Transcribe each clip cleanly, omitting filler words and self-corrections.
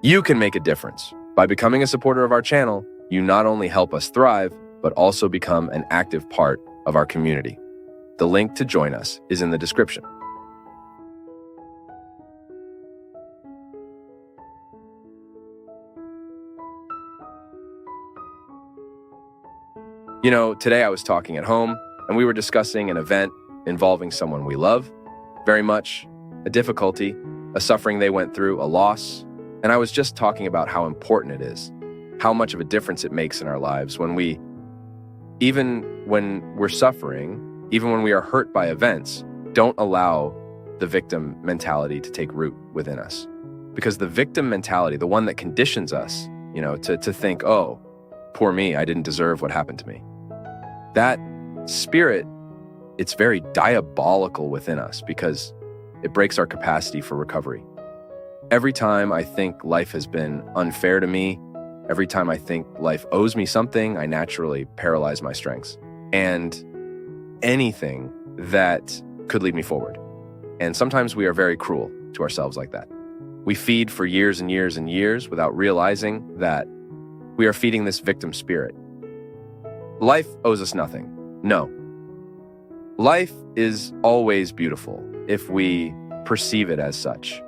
You can make a difference. By becoming a supporter of our channel, you not only help us thrive, but also become an active part of our community. The link to join us is in the description. You know, today I was talking at home, and we were discussing an event involving someone we love very much, a difficulty, a suffering they went through, a loss. And I was just talking about how important it is, how much of a difference it makes in our lives even when we're suffering, even when we are hurt by events, don't allow the victim mentality to take root within us. Because the victim mentality, the one that conditions us, to think, oh, poor me, I didn't deserve what happened to me. That spirit, it's very diabolical within us because it breaks our capacity for recovery. Every time I think life has been unfair to me, every time I think life owes me something, I naturally paralyze my strengths and anything that could lead me forward. And sometimes we are very cruel to ourselves like that. We feed for years and years and years without realizing that we are feeding this victim spirit. Life owes us nothing. No. Life is always beautiful if we perceive it as such.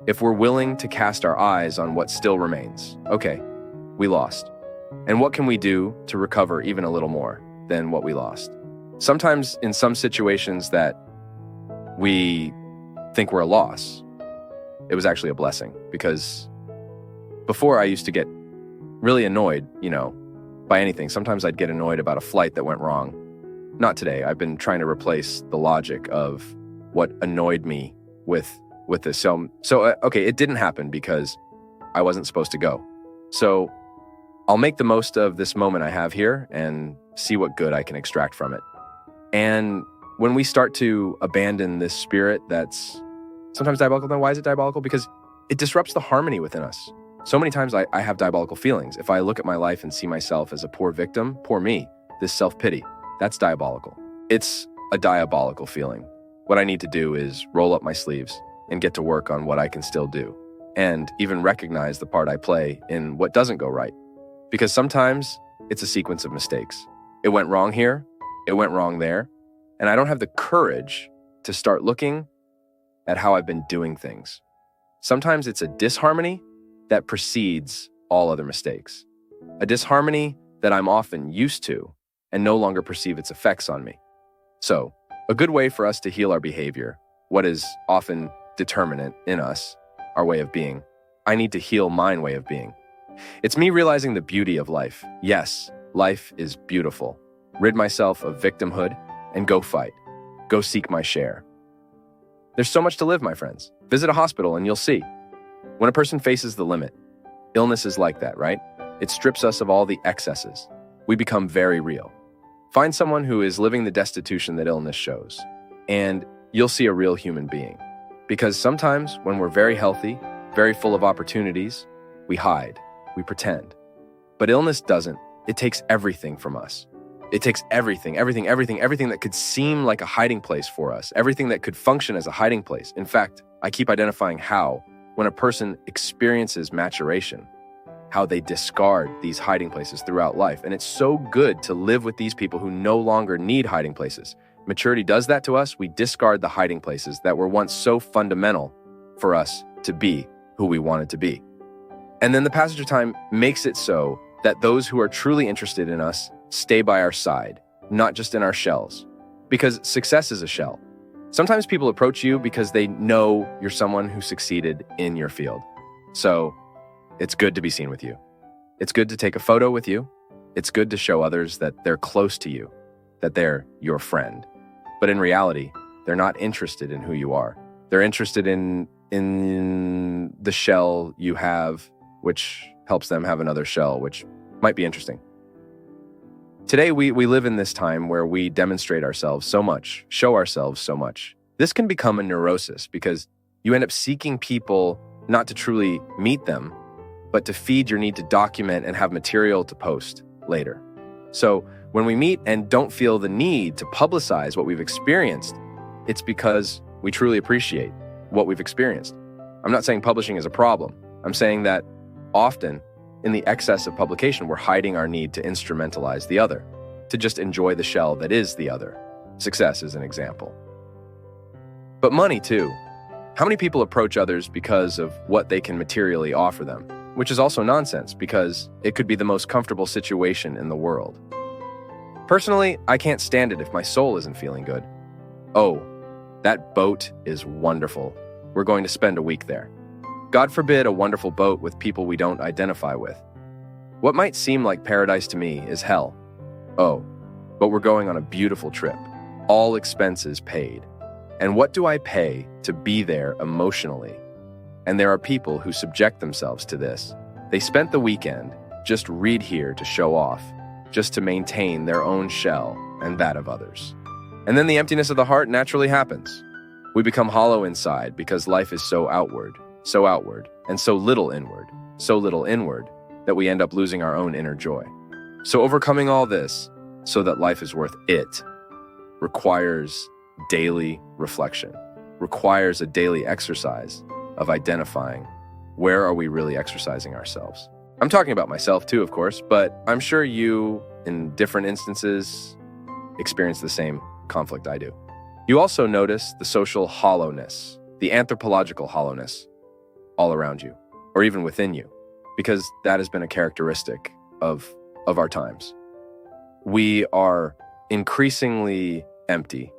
If we're willing to cast our eyes on what still remains. Okay, we lost. And what can we do to recover even a little more than what we lost? Sometimes in some situations that we think were a loss, it was actually a blessing. Because before I used to get really annoyed, by anything. Sometimes I'd get annoyed about a flight that went wrong. Not today. I've been trying to replace the logic of what annoyed me with this. So okay, it didn't happen because I wasn't supposed to go. So I'll make the most of this moment I have here and see what good I can extract from it. And when we start to abandon this spirit that's sometimes diabolical, then why is it diabolical? Because it disrupts the harmony within us. So many times I have diabolical feelings. If I look at my life and see myself as a poor victim, poor me, this self-pity, that's diabolical. It's a diabolical feeling. What I need to do is roll up my sleeves and get to work on what I can still do, and even recognize the part I play in what doesn't go right. Because sometimes it's a sequence of mistakes. It went wrong here, it went wrong there, and I don't have the courage to start looking at how I've been doing things. Sometimes it's a disharmony that precedes all other mistakes. A disharmony that I'm often used to and no longer perceive its effects on me. So, a good way for us to heal our behavior, what is often determinant in us, our way of being. I need to heal my way of being. It's me realizing the beauty of life. Yes, life is beautiful. Rid myself of victimhood and go fight. Go seek my share. There's so much to live, my friends. Visit a hospital and you'll see. When a person faces the limit, illness is like that, right? It strips us of all the excesses. We become very real. Find someone who is living the destitution that illness shows, and you'll see a real human being. Because sometimes when we're very healthy, very full of opportunities, we hide, we pretend. But illness doesn't. It takes everything from us. It takes everything that could seem like a hiding place for us, everything that could function as a hiding place. In fact, I keep identifying how, when a person experiences maturation, how they discard these hiding places throughout life. And it's so good to live with these people who no longer need hiding places. Maturity does that to us. We discard the hiding places that were once so fundamental for us to be who we wanted to be. And then the passage of time makes it so that those who are truly interested in us stay by our side, not just in our shells. Because success is a shell. Sometimes people approach you because they know you're someone who succeeded in your field. So it's good to be seen with you. It's good to take a photo with you. It's good to show others that they're close to you, that they're your friend. But in reality, they're not interested in who you are. They're interested in the shell you have, which helps them have another shell, which might be interesting. Today, we live in this time where we demonstrate ourselves so much, show ourselves so much. This can become a neurosis because you end up seeking people not to truly meet them, but to feed your need to document and have material to post later. So when we meet and don't feel the need to publicize what we've experienced, it's because we truly appreciate what we've experienced. I'm not saying publishing is a problem. I'm saying that Often, in the excess of publication, we're hiding our need to instrumentalize the other, to just enjoy the shell that is the other. Success is an example. But money, too. How many people approach others because of what they can materially offer them? Which is also nonsense, because it could be the most comfortable situation in the world. Personally, I can't stand it if my soul isn't feeling good. Oh, that boat is wonderful. We're going to spend a week there. God forbid a wonderful boat with people we don't identify with. What might seem like paradise to me is hell. Oh, but we're going on a beautiful trip. All expenses paid. And what do I pay to be there emotionally? And there are people who subject themselves to this. They spent the weekend just read here to show off, just to maintain their own shell and that of others. And then the emptiness of the heart naturally happens. We become hollow inside because life is so outward, and so little inward, that we end up losing our own inner joy. So overcoming all this so that life is worth it requires daily reflection, requires a daily exercise of identifying where are we really exercising ourselves. I'm talking about myself too, of course, but I'm sure you, in different instances, experience the same conflict I do. You also notice the social hollowness, the anthropological hollowness all around you, or even within you, because that has been a characteristic of our times. We are increasingly empty.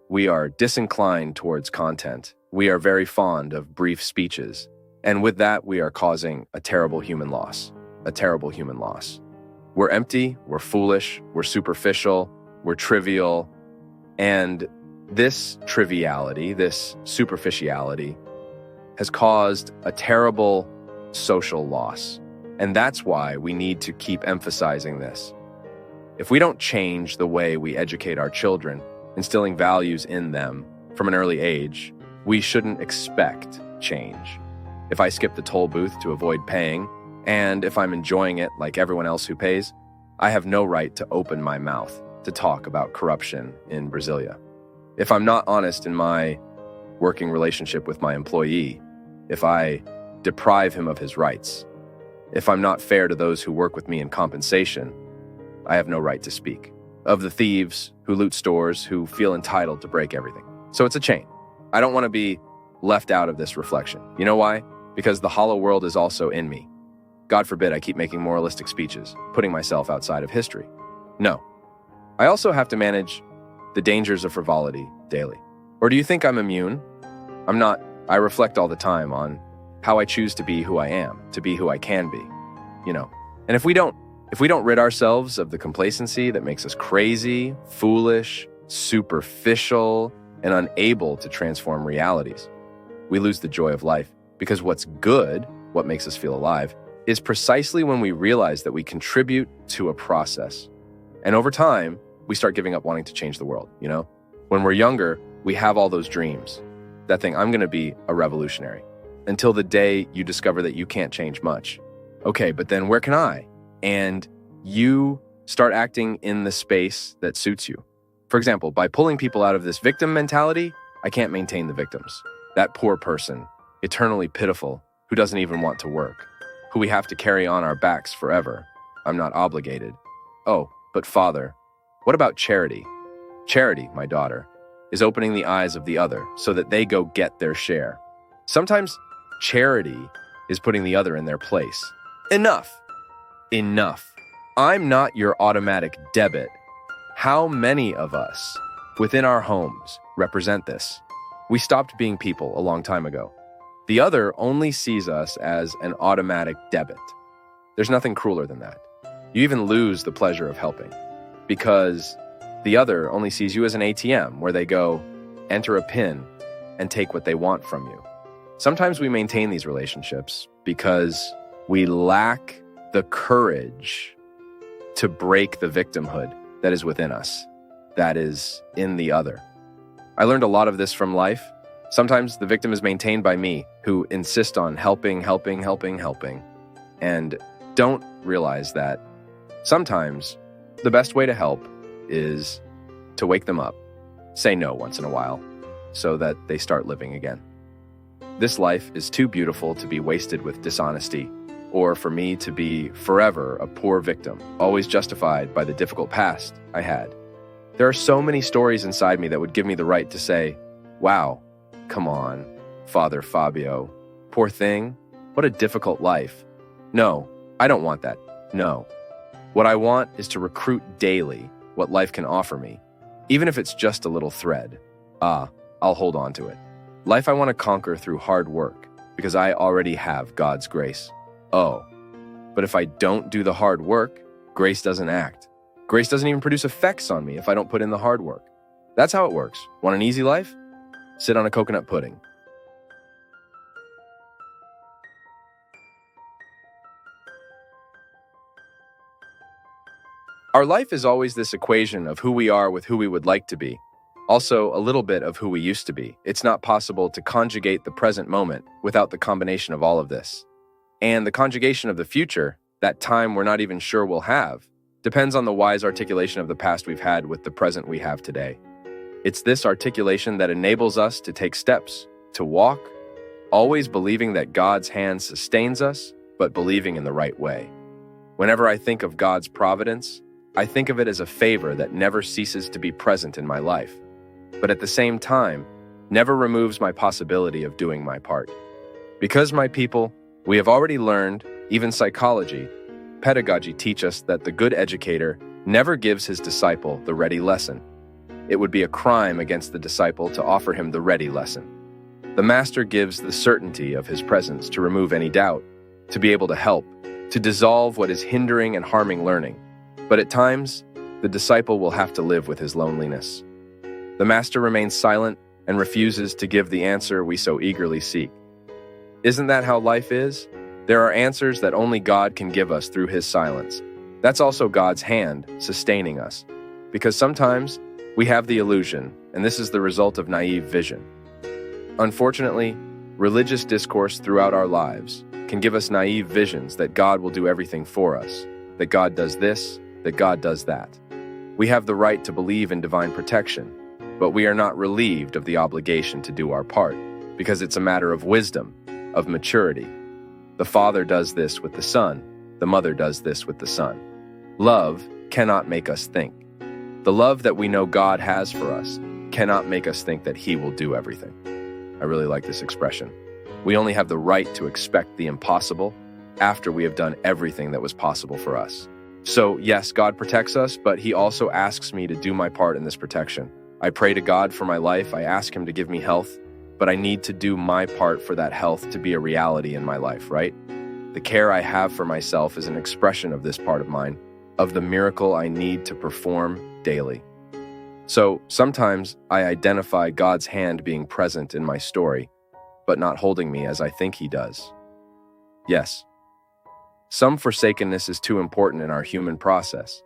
We are disinclined towards content. We are very fond of brief speeches. And with that, we are causing a terrible human loss. We're empty, we're foolish, we're superficial, we're trivial. And this triviality, this superficiality, has caused a terrible social loss. And that's why we need to keep emphasizing this. If we don't change the way we educate our children, instilling values in them from an early age, we shouldn't expect change. If I skip the toll booth to avoid paying, and if I'm enjoying it like everyone else who pays, I have no right to open my mouth to talk about corruption in Brasilia. If I'm not honest in my working relationship with my employee, if I deprive him of his rights, if I'm not fair to those who work with me in compensation, I have no right to speak. Of the thieves who loot stores, who feel entitled to break everything. So it's a chain. I don't want to be left out of this reflection. You know why? Because the hollow world is also in me. God forbid I keep making moralistic speeches, putting myself outside of history. No. I also have to manage the dangers of frivolity daily. Or do you think I'm immune? I'm not. I reflect all the time on how I choose to be who I am, to be who I can be, And if we don't rid ourselves of the complacency that makes us crazy, foolish, superficial, and unable to transform realities, we lose the joy of life. Because what's good, what makes us feel alive, is precisely when we realize that we contribute to a process. And over time, we start giving up wanting to change the world, When we're younger, we have all those dreams. That thing, I'm going to be a revolutionary. Until the day you discover that you can't change much. Okay, but then where can I? And you start acting in the space that suits you. For example, by pulling people out of this victim mentality, I can't maintain the victims. That poor person, eternally pitiful, who doesn't even want to work, who we have to carry on our backs forever. I'm not obligated. Oh, but Father, what about charity? Charity, my daughter, is opening the eyes of the other so that they go get their share. Sometimes charity is putting the other in their place. Enough. I'm not your automatic debit. How many of us within our homes represent this? We stopped being people a long time ago. The other only sees us as an automatic debit. There's nothing crueler than that. You even lose the pleasure of helping because the other only sees you as an ATM where they go, enter a PIN, and take what they want from you. Sometimes we maintain these relationships because we lack the courage to break the victimhood that is within us, that is in the other. I learned a lot of this from life. Sometimes the victim is maintained by me, who insist on helping, and don't realize that sometimes the best way to help is to wake them up, say no once in a while, so that they start living again. This life is too beautiful to be wasted with dishonesty, or for me to be forever a poor victim, always justified by the difficult past I had. There are so many stories inside me that would give me the right to say, wow, come on, Father Fabio, poor thing, what a difficult life. No, I don't want that, no. What I want is to recruit daily what life can offer me, even if it's just a little thread. I'll hold on to it. Life I want to conquer through hard work, because I already have God's grace. Oh, but if I don't do the hard work, grace doesn't act. Grace doesn't even produce effects on me if I don't put in the hard work. That's how it works. Want an easy life? Sit on a coconut pudding. Our life is always this equation of who we are with who we would like to be. Also, a little bit of who we used to be. It's not possible to conjugate the present moment without the combination of all of this. And the conjugation of the future, that time we're not even sure we'll have, depends on the wise articulation of the past we've had with the present we have today. It's this articulation that enables us to take steps, to walk, always believing that God's hand sustains us, but believing in the right way. Whenever I think of God's providence, I think of it as a favor that never ceases to be present in my life, but at the same time, never removes my possibility of doing my part. Because, my people, we have already learned, even psychology, pedagogy teach us that the good educator never gives his disciple the ready lesson. It would be a crime against the disciple to offer him the ready lesson. The master gives the certainty of his presence to remove any doubt, to be able to help, to dissolve what is hindering and harming learning. But at times, the disciple will have to live with his loneliness. The master remains silent and refuses to give the answer we so eagerly seek. Isn't that how life is? There are answers that only God can give us through his silence. That's also God's hand sustaining us. Because sometimes we have the illusion, and this is the result of naive vision. Unfortunately, religious discourse throughout our lives can give us naive visions that God will do everything for us, that God does this, that God does that. We have the right to believe in divine protection, but we are not relieved of the obligation to do our part, because it's a matter of wisdom, of maturity. The Father does this with the Son, the Mother does this with the Son. Love cannot make us think. The love that we know God has for us cannot make us think that He will do everything. I really like this expression. We only have the right to expect the impossible after we have done everything that was possible for us. So, yes, God protects us, but He also asks me to do my part in this protection. I pray to God for my life. I ask Him to give me health, but I need to do my part for that health to be a reality in my life, right? The care I have for myself is an expression of this part of mine, of the miracle I need to perform daily. So, sometimes I identify God's hand being present in my story, but not holding me as I think He does. Yes. Some forsakenness is too important in our human process.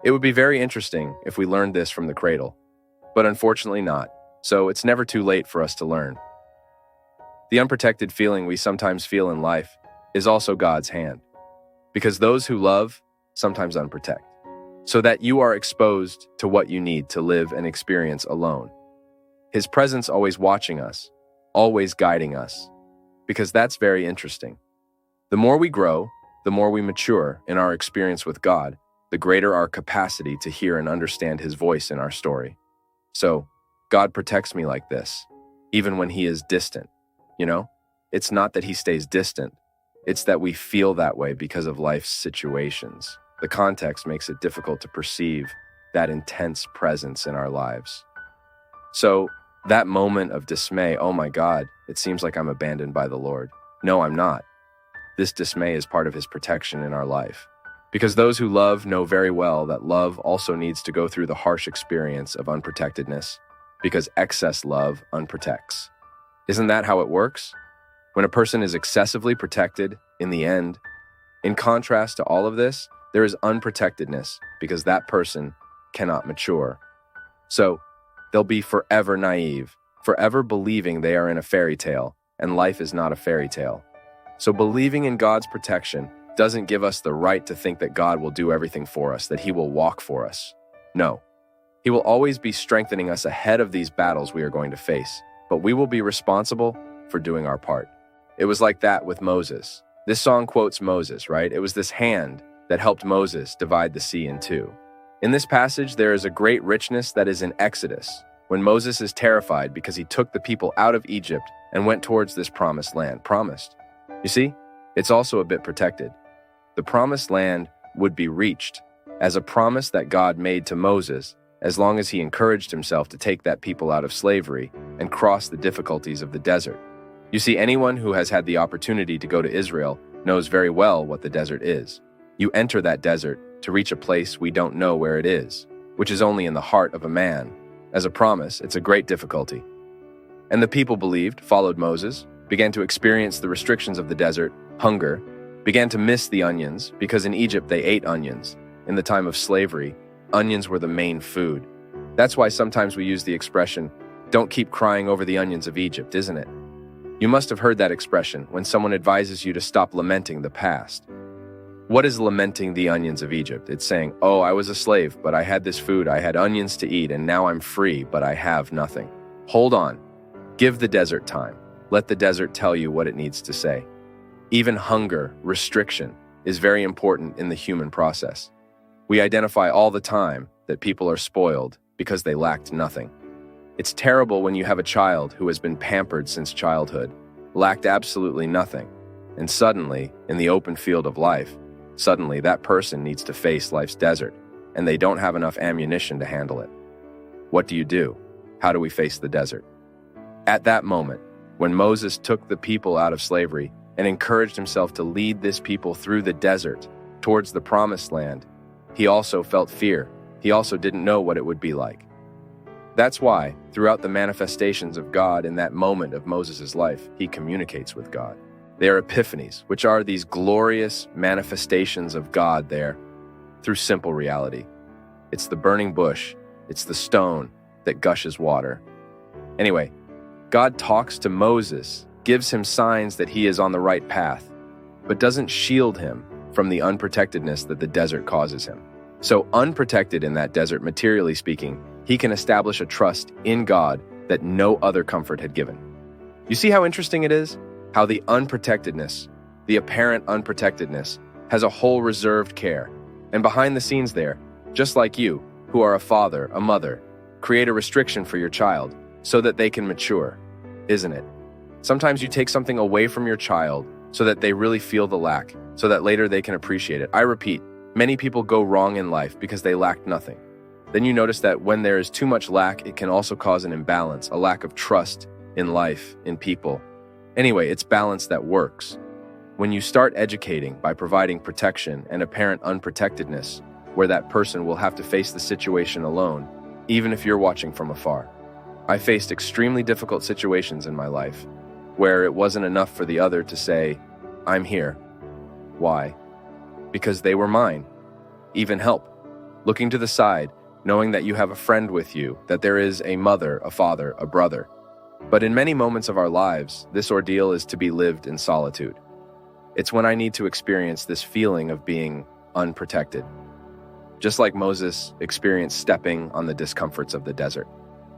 It would be very interesting if we learned this from the cradle, but unfortunately not, so it's never too late for us to learn. The unprotected feeling we sometimes feel in life is also God's hand, because those who love sometimes unprotect, so that you are exposed to what you need to live and experience alone. His presence always watching us, always guiding us, because that's very interesting. The more we grow, the more we mature in our experience with God, the greater our capacity to hear and understand His voice in our story. So, God protects me like this, even when He is distant. You know, it's not that He stays distant, it's that we feel that way because of life's situations. The context makes it difficult to perceive that intense presence in our lives. So, that moment of dismay, oh my God, it seems like I'm abandoned by the Lord. No, I'm not. This dismay is part of His protection in our life. Because those who love know very well that love also needs to go through the harsh experience of unprotectedness, because excess love unprotects. Isn't that how it works? When a person is excessively protected, in the end, in contrast to all of this, there is unprotectedness because that person cannot mature. So, they'll be forever naive, forever believing they are in a fairy tale, and life is not a fairy tale. So believing in God's protection doesn't give us the right to think that God will do everything for us, that He will walk for us. No. He will always be strengthening us ahead of these battles we are going to face, but we will be responsible for doing our part. It was like that with Moses. This song quotes Moses, right? It was this hand that helped Moses divide the sea in two. In this passage, there is a great richness that is in Exodus, when Moses is terrified because he took the people out of Egypt and went towards this promised land, promised. You see, it's also a bit protected. The promised land would be reached as a promise that God made to Moses as long as he encouraged himself to take that people out of slavery and cross the difficulties of the desert. You see, anyone who has had the opportunity to go to Israel knows very well what the desert is. You enter that desert to reach a place we don't know where it is, which is only in the heart of a man. As a promise, it's a great difficulty. And the people believed, followed Moses, began to experience the restrictions of the desert, hunger, began to miss the onions because in Egypt they ate onions. In the time of slavery, onions were the main food. That's why sometimes we use the expression, "Don't keep crying over the onions of Egypt," isn't it? You must have heard that expression when someone advises you to stop lamenting the past. What is lamenting the onions of Egypt? It's saying, "Oh, I was a slave, but I had this food, I had onions to eat, and now I'm free, but I have nothing." Hold on. Give the desert time. Let the desert tell you what it needs to say. Even hunger, restriction, is very important in the human process. We identify all the time that people are spoiled because they lacked nothing. It's terrible when you have a child who has been pampered since childhood, lacked absolutely nothing, and suddenly, in the open field of life, suddenly that person needs to face life's desert, and they don't have enough ammunition to handle it. What do? How do we face the desert? At that moment, when Moses took the people out of slavery and encouraged himself to lead this people through the desert towards the promised land, he also felt fear. He also didn't know what it would be like. That's why, throughout the manifestations of God in that moment of Moses' life, he communicates with God. They are epiphanies, which are these glorious manifestations of God there through simple reality. It's the burning bush, it's the stone that gushes water. Anyway, God talks to Moses, gives him signs that he is on the right path, but doesn't shield him from the unprotectedness that the desert causes him. So unprotected in that desert, materially speaking, he can establish a trust in God that no other comfort had given. You see how interesting it is? How the unprotectedness, the apparent unprotectedness, has a whole reserved care. And behind the scenes there, just like you, who are a father, a mother, create a restriction for your child so that they can mature, isn't it? Sometimes you take something away from your child so that they really feel the lack, so that later they can appreciate it. I repeat, many people go wrong in life because they lacked nothing. Then you notice that when there is too much lack, it can also cause an imbalance, a lack of trust in life, in people. Anyway, it's balance that works. When you start educating by providing protection and apparent unprotectedness, where that person will have to face the situation alone, even if you're watching from afar. I faced extremely difficult situations in my life, where it wasn't enough for the other to say, "I'm here." Why? Because they were mine. Even help. Looking to the side, knowing that you have a friend with you, that there is a mother, a father, a brother. But in many moments of our lives, this ordeal is to be lived in solitude. It's when I need to experience this feeling of being unprotected. Just like Moses experienced stepping on the discomforts of the desert.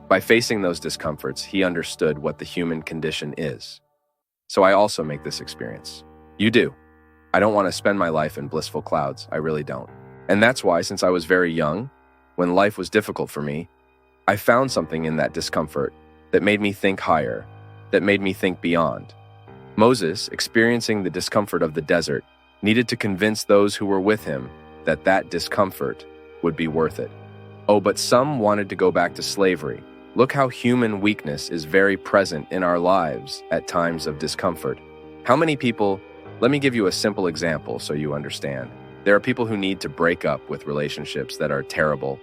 By facing those discomforts, he understood what the human condition is. So I also make this experience. You do. I don't want to spend my life in blissful clouds. I really don't. And that's why, since I was very young, when life was difficult for me, I found something in that discomfort that made me think higher, that made me think beyond. Moses, experiencing the discomfort of the desert, needed to convince those who were with him that that discomfort would be worth it. Oh, but some wanted to go back to slavery. Look how human weakness is very present in our lives at times of discomfort. How many people, let me give you a simple example so you understand. There are people who need to break up with relationships that are terrible,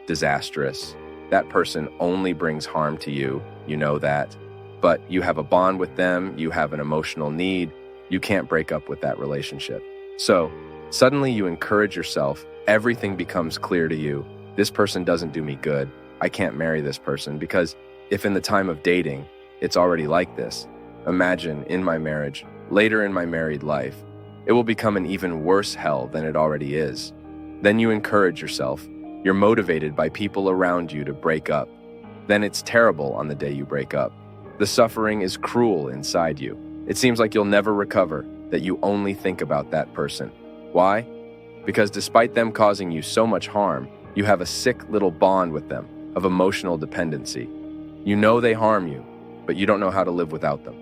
disastrous. That person only brings harm to you, you know that. But you have a bond with them, you have an emotional need, you can't break up with that relationship. So, suddenly you encourage yourself, everything becomes clear to you. This person doesn't do me good. I can't marry this person because if in the time of dating, it's already like this, imagine in my marriage, later in my married life, it will become an even worse hell than it already is. Then you encourage yourself. You're motivated by people around you to break up. Then it's terrible on the day you break up. The suffering is cruel inside you. It seems like you'll never recover. that you only think about that person. Why? Because despite them causing you so much harm, you have a sick little bond with them of emotional dependency. You know they harm you, but you don't know how to live without them.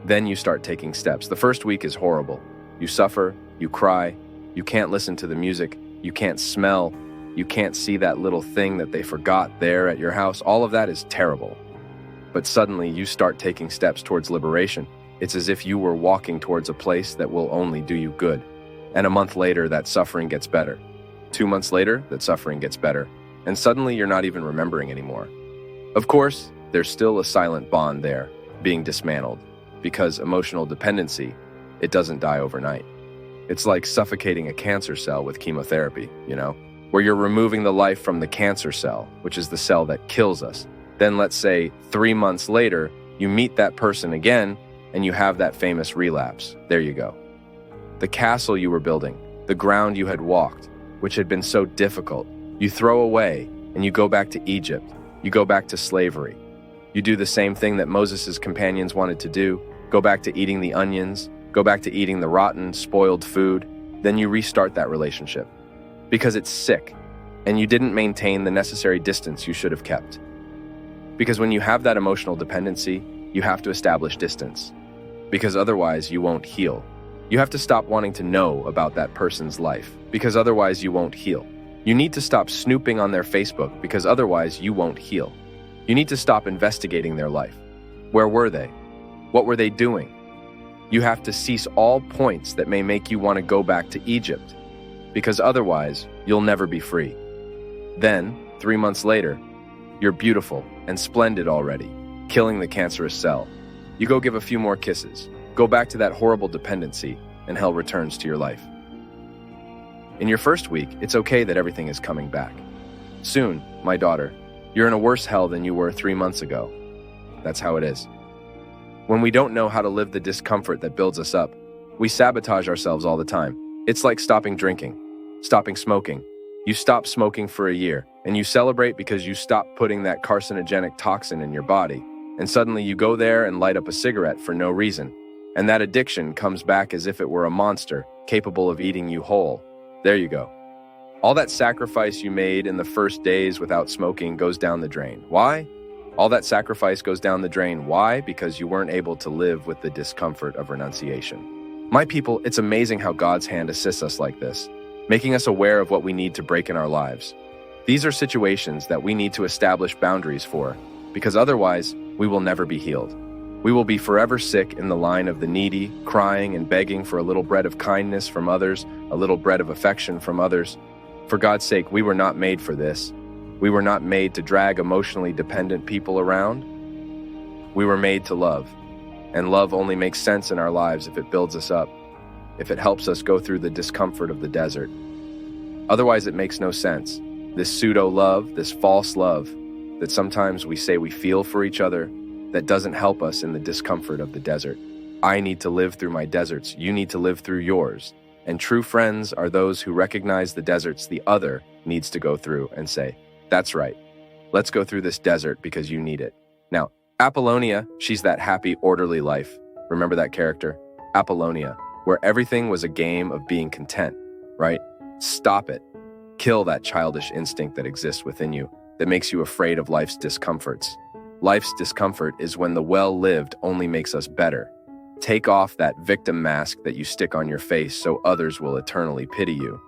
Then you start taking steps. The first week is horrible. You suffer, you cry, you can't listen to the music, you can't smell, you can't see that little thing that they forgot there at your house. All of that is terrible. But suddenly you start taking steps towards liberation. It's as if you were walking towards a place that will only do you good. And a month later, that suffering gets better. 2 months later, that suffering gets better. And suddenly you're not even remembering anymore. Of course, there's still a silent bond there, being dismantled. Because emotional dependency, it doesn't die overnight. It's like suffocating a cancer cell with chemotherapy, where you're removing the life from the cancer cell, which is the cell that kills us. Then let's say 3 months later, you meet that person again, and you have that famous relapse. There you go. The castle you were building, the ground you had walked, which had been so difficult, you throw away, and you go back to Egypt. You go back to slavery. You do the same thing that Moses' companions wanted to do, go back to eating the onions, go back to eating the rotten, spoiled food. Then you restart that relationship. Because it's sick, and you didn't maintain the necessary distance you should have kept. Because when you have that emotional dependency, you have to establish distance. Because otherwise you won't heal. You have to stop wanting to know about that person's life, because otherwise you won't heal. You need to stop snooping on their Facebook, because otherwise you won't heal. You need to stop investigating their life. Where were they? What were they doing? You have to cease all points that may make you want to go back to Egypt, because otherwise you'll never be free. Then, 3 months later, you're beautiful and splendid already, killing the cancerous cell. You go give a few more kisses, go back to that horrible dependency, and hell returns to your life. In your first week, it's okay that everything is coming back. Soon, my daughter, you're in a worse hell than you were 3 months ago. That's how it is. When we don't know how to live the discomfort that builds us up, we sabotage ourselves all the time. It's like stopping drinking, stopping smoking. You stop smoking for a year, and you celebrate because you stop putting that carcinogenic toxin in your body. And suddenly you go there and light up a cigarette for no reason. And that addiction comes back as if it were a monster, capable of eating you whole. There you go. All that sacrifice you made in the first days without smoking goes down the drain. Why? All that sacrifice goes down the drain. Why? Because you weren't able to live with the discomfort of renunciation. My people, it's amazing how God's hand assists us like this, making us aware of what we need to break in our lives. These are situations that we need to establish boundaries for, because otherwise, we will never be healed. We will be forever sick in the line of the needy, crying and begging for a little bread of kindness from others, a little bread of affection from others. For God's sake, we were not made for this. We were not made to drag emotionally dependent people around. We were made to love. And love only makes sense in our lives if it builds us up, if it helps us go through the discomfort of the desert. Otherwise, it makes no sense. This pseudo-love, this false love, that sometimes we say we feel for each other, that doesn't help us in the discomfort of the desert. I need to live through my deserts. You need to live through yours. And true friends are those who recognize the deserts the other needs to go through and say, that's right. Let's go through this desert because you need it. Now, Apollonia, she's that happy, orderly life. Remember that character? Apollonia, where everything was a game of being content, right? Stop it. Kill that childish instinct that exists within you that makes you afraid of life's discomforts. Life's discomfort is when the well-lived only makes us better. Take off that victim mask that you stick on your face so others will eternally pity you.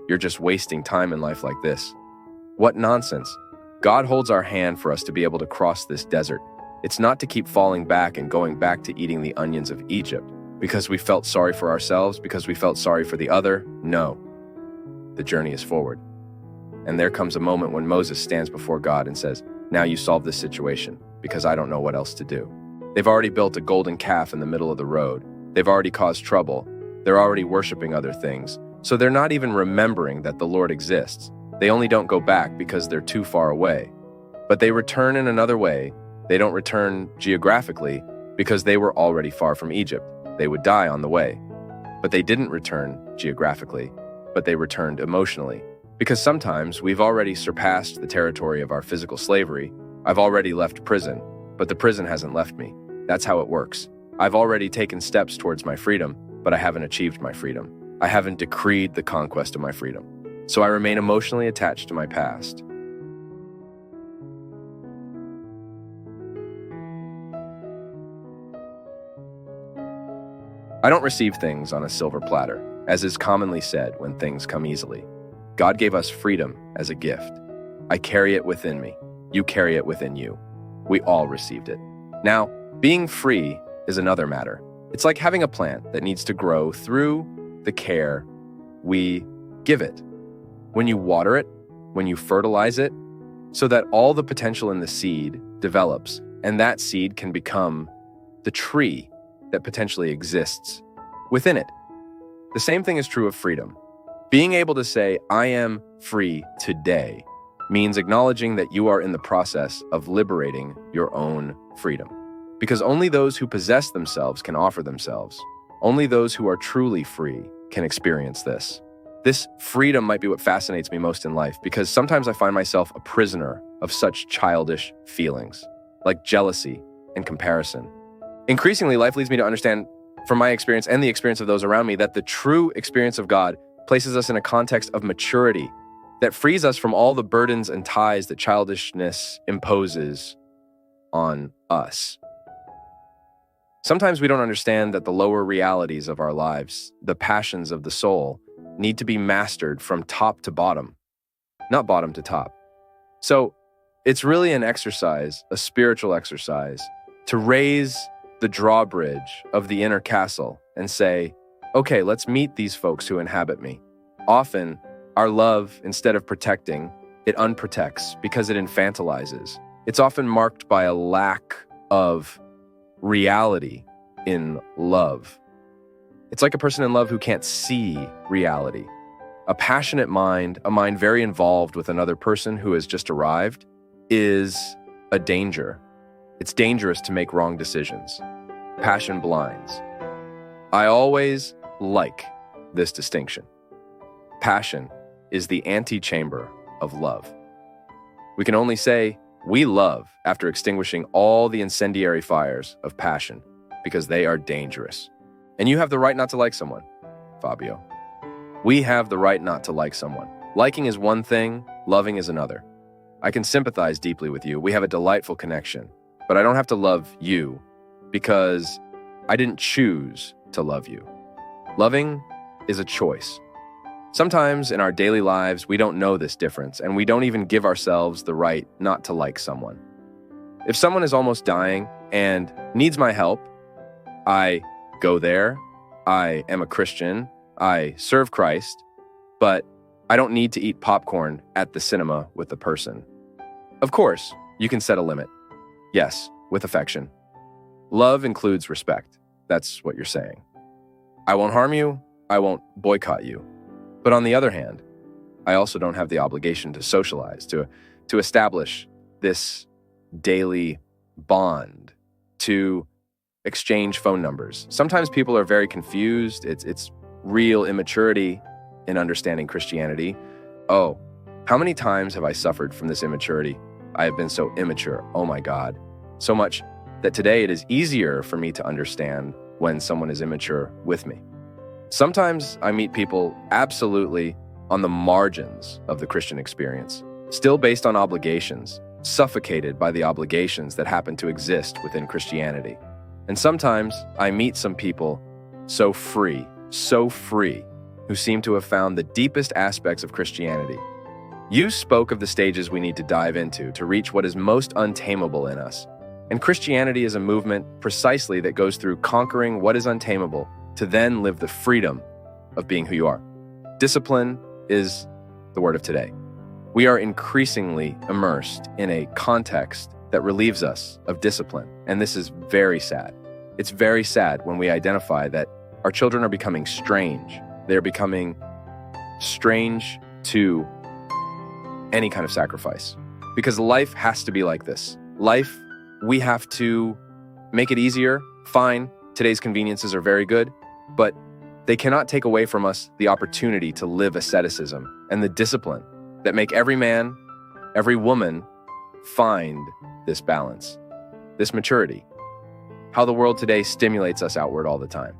You're just wasting time in life like this. What nonsense. God holds our hand for us to be able to cross this desert. It's not to keep falling back and going back to eating the onions of Egypt because we felt sorry for ourselves, because we felt sorry for the other. No. The journey is forward. And there comes a moment when Moses stands before God and says, now you solve this situation because I don't know what else to do. They've already built a golden calf in the middle of the road. They've already caused trouble. They're already worshiping other things. So they're not even remembering that the Lord exists. They only don't go back because they're too far away. But they return in another way. They don't return geographically because they were already far from Egypt. They would die on the way. But they didn't return geographically, but they returned emotionally. Because sometimes we've already surpassed the territory of our physical slavery. I've already left prison, but the prison hasn't left me. That's how it works. I've already taken steps towards my freedom, but I haven't achieved my freedom. I haven't decreed the conquest of my freedom. So I remain emotionally attached to my past. I don't receive things on a silver platter, as is commonly said when things come easily. God gave us freedom as a gift. I carry it within me. You carry it within you. We all received it. Now, being free is another matter. It's like having a plant that needs to grow through the care we give it. When you water it, when you fertilize it, so that all the potential in the seed develops, and that seed can become the tree that potentially exists within it. The same thing is true of freedom. Being able to say, I am free today, means acknowledging that you are in the process of liberating your own freedom. Because only those who possess themselves can offer themselves. Only those who are truly free can experience this. This freedom might be what fascinates me most in life, because sometimes I find myself a prisoner of such childish feelings, like jealousy and comparison. Increasingly, life leads me to understand, from my experience and the experience of those around me, that the true experience of God places us in a context of maturity that frees us from all the burdens and ties that childishness imposes on us. Sometimes we don't understand that the lower realities of our lives, the passions of the soul, need to be mastered from top to bottom, not bottom to top. So it's really an exercise, a spiritual exercise, to raise the drawbridge of the inner castle and say, okay, let's meet these folks who inhabit me. Often, our love, instead of protecting, it unprotects because it infantilizes. It's often marked by a lack of reality in love. It's like a person in love who can't see reality. A passionate mind, a mind very involved with another person who has just arrived, is a danger. It's dangerous to make wrong decisions. Passion blinds. I always like this distinction. Passion is the antechamber of love. We can only say we love after extinguishing all the incendiary fires of passion, because they are dangerous. And you have the right not to like someone, Fabio. We have the right not to like someone. Liking is one thing, loving is another. I can sympathize deeply with you. We have a delightful connection. But I don't have to love you because I didn't choose to love you. Loving is a choice. Sometimes in our daily lives, we don't know this difference, and we don't even give ourselves the right not to like someone. If someone is almost dying and needs my help, I go there, I am a Christian, I serve Christ, but I don't need to eat popcorn at the cinema with the person. Of course, you can set a limit. Yes, with affection. Love includes respect. That's what you're saying. I won't harm you, I won't boycott you. But on the other hand, I also don't have the obligation to socialize, to establish this daily bond, to exchange phone numbers. Sometimes people are very confused. It's real immaturity in understanding Christianity. Oh, how many times have I suffered from this immaturity? I have been so immature. Oh my God. So much that today it is easier for me to understand when someone is immature with me. Sometimes I meet people absolutely on the margins of the Christian experience, still based on obligations, suffocated by the obligations that happen to exist within Christianity. And sometimes I meet some people so free, who seem to have found the deepest aspects of Christianity. You spoke of the stages we need to dive into to reach what is most untamable in us. And Christianity is a movement precisely that goes through conquering what is untamable to then live the freedom of being who you are. Discipline is the word of today. We are increasingly immersed in a context that relieves us of discipline, and this is very sad. It's very sad when we identify that our children are becoming strange. They're becoming strange to any kind of sacrifice. Because life has to be like this. Life, we have to make it easier. Fine, today's conveniences are very good, but they cannot take away from us the opportunity to live asceticism and the discipline that make every man, every woman find this balance, this maturity. How the world today stimulates us outward all the time.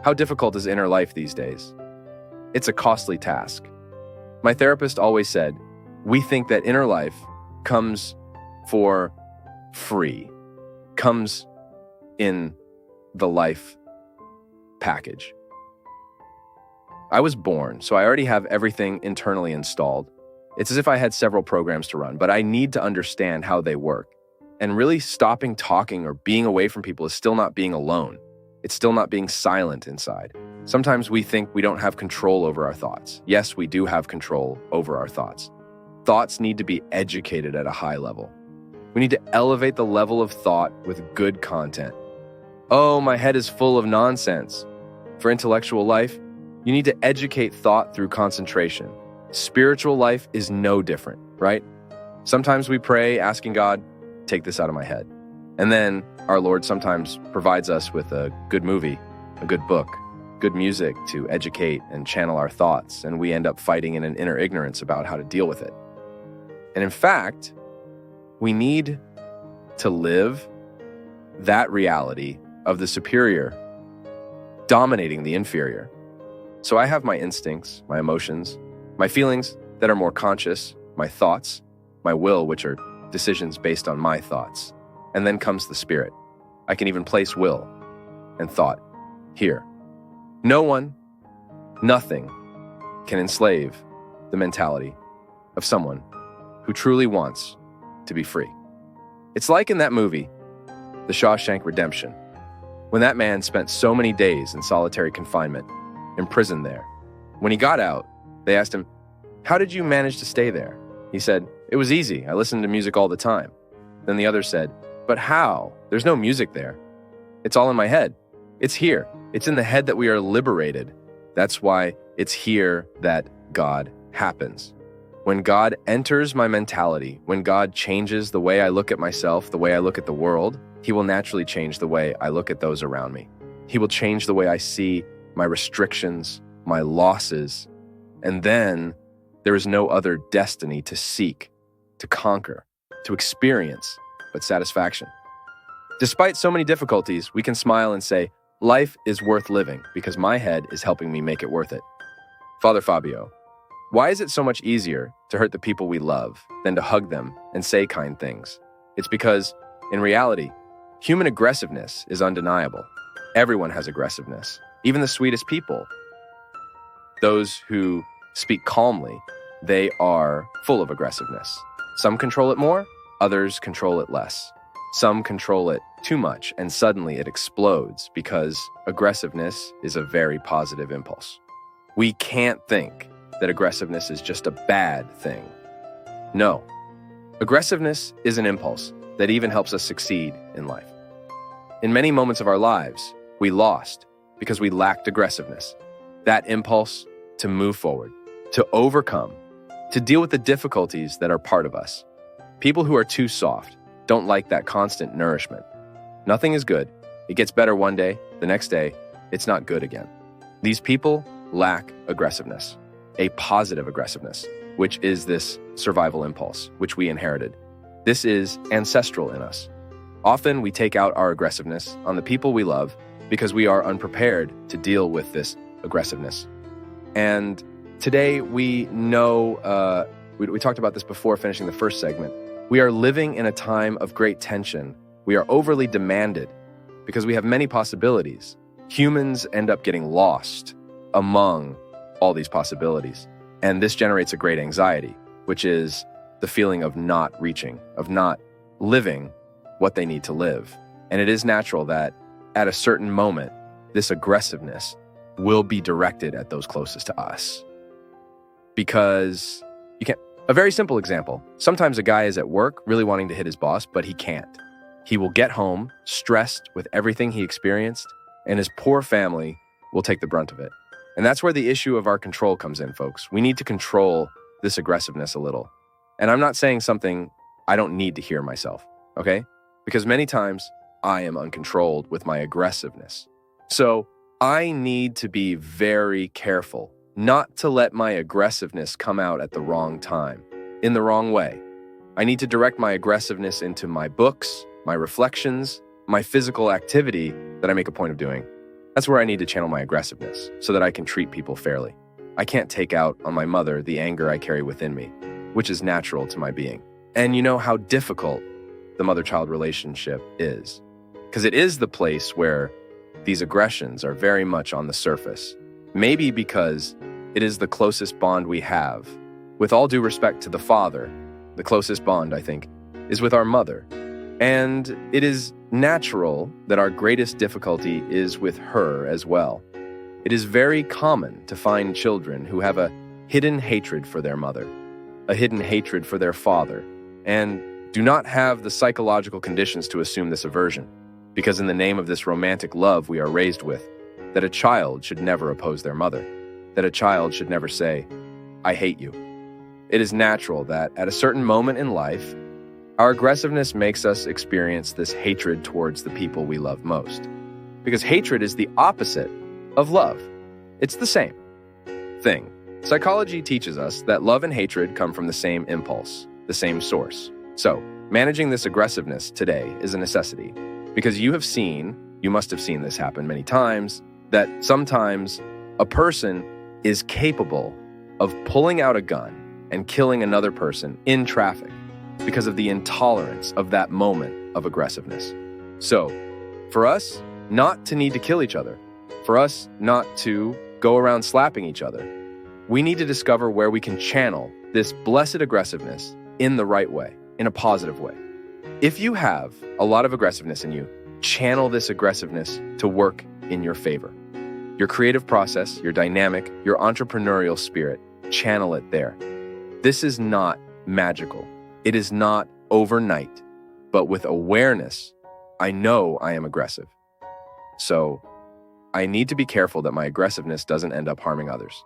How difficult is inner life these days? It's a costly task. My therapist always said, we think that inner life comes for free, comes in the life package. I was born, so I already have everything internally installed. It's as if I had several programs to run, but I need to understand how they work. And really stopping talking or being away from people is still not being alone. It's still not being silent inside. Sometimes we think we don't have control over our thoughts. Yes, we do have control over our thoughts. Thoughts need to be educated at a high level. We need to elevate the level of thought with good content. Oh, my head is full of nonsense. For intellectual life, you need to educate thought through concentration. Spiritual life is no different, right? Sometimes we pray asking God, take this out of my head. And then our Lord sometimes provides us with a good movie, a good book, good music to educate and channel our thoughts, and we end up fighting in an inner ignorance about how to deal with it. And in fact, we need to live that reality of the superior dominating the inferior. So I have my instincts, my emotions, my feelings that are more conscious, my thoughts, my will, which are decisions based on my thoughts. And then comes the spirit. I can even place will and thought here. No one, nothing can enslave the mentality of someone who truly wants to be free. It's like in that movie, The Shawshank Redemption, when that man spent so many days in solitary confinement, imprisoned there. When he got out, they asked him, how did you manage to stay there? He said, it was easy. I listened to music all the time. Then the other said, but how? There's no music there. It's all in my head. It's here. It's in the head that we are liberated. That's why it's here that God happens. When God enters my mentality, when God changes the way I look at myself, the way I look at the world, He will naturally change the way I look at those around me. He will change the way I see my restrictions, my losses, and then there is no other destiny to seek, to conquer, to experience, but satisfaction. Despite so many difficulties, we can smile and say, life is worth living because my head is helping me make it worth it. Father Fabio, why is it so much easier to hurt the people we love than to hug them and say kind things? It's because, in reality, human aggressiveness is undeniable. Everyone has aggressiveness, even the sweetest people. Those who speak calmly, they are full of aggressiveness. Some control it more, others control it less. Some control it too much, and suddenly it explodes because aggressiveness is a very positive impulse. We can't think that aggressiveness is just a bad thing. No. Aggressiveness is an impulse that even helps us succeed in life. In many moments of our lives, we lost because we lacked aggressiveness. That impulse to move forward, to overcome, to deal with the difficulties that are part of us. People who are too soft don't like that constant nourishment. Nothing is good. It gets better one day, the next day, it's not good again. These people lack aggressiveness, a positive aggressiveness, which is this survival impulse, which we inherited. This is ancestral in us. Often we take out our aggressiveness on the people we love because we are unprepared to deal with this aggressiveness. And today we know, we talked about this before finishing the first segment, we are living in a time of great tension. We are overly demanded because we have many possibilities. Humans end up getting lost among all these possibilities. And this generates a great anxiety, which is the feeling of not reaching, of not living what they need to live. And it is natural that at a certain moment, this aggressiveness will be directed at those closest to us. Because you can't. A very simple example. Sometimes a guy is at work really wanting to hit his boss, but he can't. He will get home stressed with everything he experienced, and his poor family will take the brunt of it. And that's where the issue of our control comes in, folks. We need to control this aggressiveness a little. And I'm not saying something I don't need to hear myself, okay? Because many times I am uncontrolled with my aggressiveness. So I need to be very careful not to let my aggressiveness come out at the wrong time, in the wrong way. I need to direct my aggressiveness into my books, my reflections, my physical activity that I make a point of doing. That's where I need to channel my aggressiveness so that I can treat people fairly. I can't take out on my mother the anger I carry within me, which is natural to my being. And you know how difficult the mother-child relationship is, because it is the place where these aggressions are very much on the surface. Maybe because it is the closest bond we have. With all due respect to the father, the closest bond, I think, is with our mother. And it is natural that our greatest difficulty is with her as well. It is very common to find children who have a hidden hatred for their mother, a hidden hatred for their father, and do not have the psychological conditions to assume this aversion, because in the name of this romantic love we are raised with, that a child should never oppose their mother, that a child should never say, "I hate you." It is natural that at a certain moment in life, our aggressiveness makes us experience this hatred towards the people we love most. Because hatred is the opposite of love. It's the same thing. Psychology teaches us that love and hatred come from the same impulse, the same source. So, managing this aggressiveness today is a necessity. Because you must have seen this happen many times, that sometimes a person is capable of pulling out a gun and killing another person in traffic because of the intolerance of that moment of aggressiveness. So, for us not to need to kill each other, for us not to go around slapping each other, we need to discover where we can channel this blessed aggressiveness in the right way, in a positive way. If you have a lot of aggressiveness in you, channel this aggressiveness to work in your favor. Your creative process, your dynamic, your entrepreneurial spirit, channel it there. This is not magical. It is not overnight, but with awareness, I know I am aggressive. So I need to be careful that my aggressiveness doesn't end up harming others.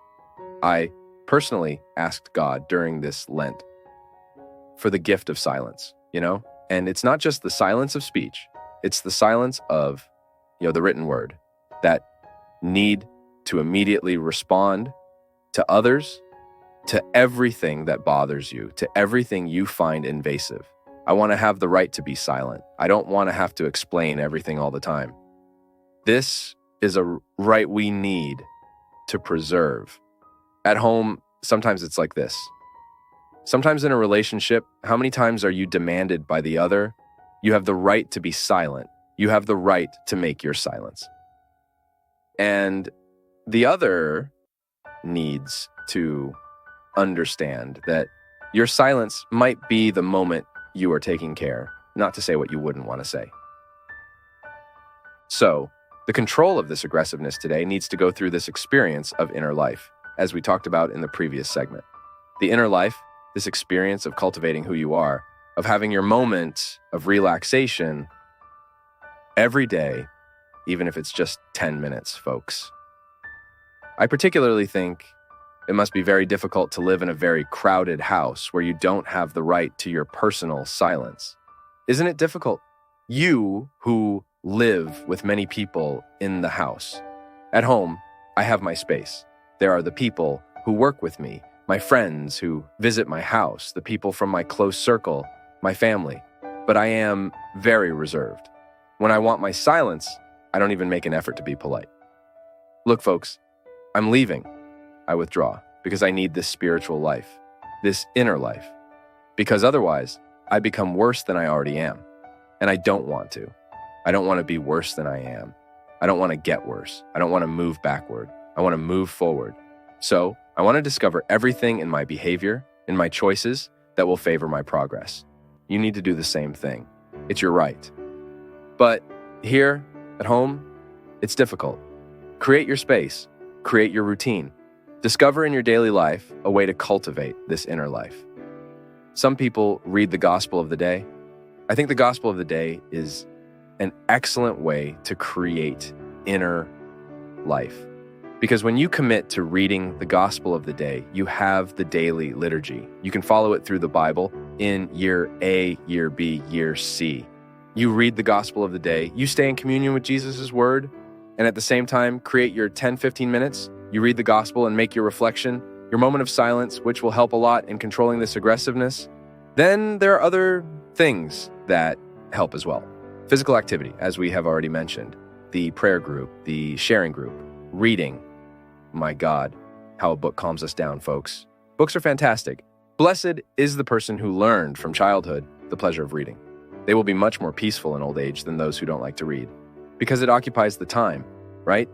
I personally asked God during this Lent for the gift of silence, and it's not just the silence of speech. It's the silence of, the written word, that need to immediately respond to others, to everything that bothers you, to everything you find invasive. I want to have the right to be silent. I don't want to have to explain everything all the time. This is a right we need to preserve. At home, sometimes it's like this. Sometimes in a relationship, how many times are you demanded by the other? You have the right to be silent. You have the right to make your silence. And the other needs to understand that your silence might be the moment you are taking care, not to say what you wouldn't want to say. So, the control of this aggressiveness today needs to go through this experience of inner life, as we talked about in the previous segment. The inner life, this experience of cultivating who you are, of having your moment of relaxation every day, even if it's just 10 minutes, folks. I particularly think it must be very difficult to live in a very crowded house where you don't have the right to your personal silence. Isn't it difficult? You who live with many people in the house. At home, I have my space. There are the people who work with me, my friends who visit my house, the people from my close circle, my family. But I am very reserved. When I want my silence, I don't even make an effort to be polite. Look, folks, I'm leaving. I withdraw because I need this spiritual life, this inner life. Because otherwise, I become worse than I already am. And I don't want to. I don't want to be worse than I am. I don't want to get worse. I don't want to move backward. I want to move forward. So I want to discover everything in my behavior, in my choices, that will favor my progress. You need to do the same thing. It's your right. But here, at home, it's difficult. Create your space. Create your routine. Discover in your daily life a way to cultivate this inner life. Some people read the Gospel of the Day. I think the Gospel of the Day is an excellent way to create inner life. Because when you commit to reading the Gospel of the Day, you have the daily liturgy. You can follow it through the Bible in year A, year B, year C. You read the Gospel of the Day, you stay in communion with Jesus' word, and at the same time, create your 10-15 minutes. You read the Gospel and make your reflection, your moment of silence, which will help a lot in controlling this aggressiveness. Then there are other things that help as well. Physical activity, as we have already mentioned. the prayer group, the sharing group, reading. My God, how a book calms us down, folks. Books are fantastic. Blessed is the person who learned from childhood the pleasure of reading. They will be much more peaceful in old age than those who don't like to read, because it occupies the time, right?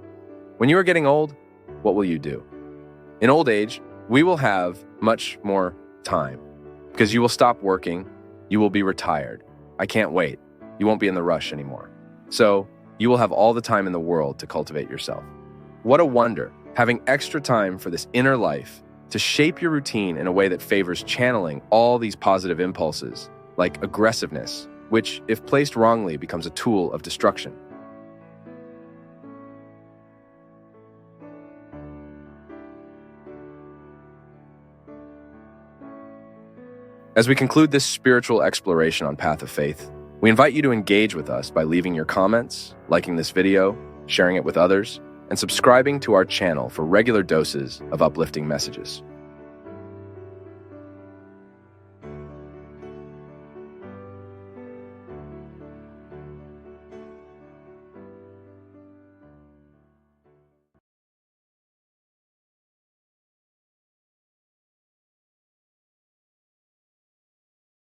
When you are getting old, what will you do? In old age, we will have much more time, because you will stop working, you will be retired. I can't wait. You won't be in the rush anymore. So you will have all the time in the world to cultivate yourself. What a wonder, having extra time for this inner life to shape your routine in a way that favors channeling all these positive impulses, like aggressiveness, which, if placed wrongly, becomes a tool of destruction. As we conclude this spiritual exploration on Path of Faith, we invite you to engage with us by leaving your comments, liking this video, sharing it with others, and subscribing to our channel for regular doses of uplifting messages.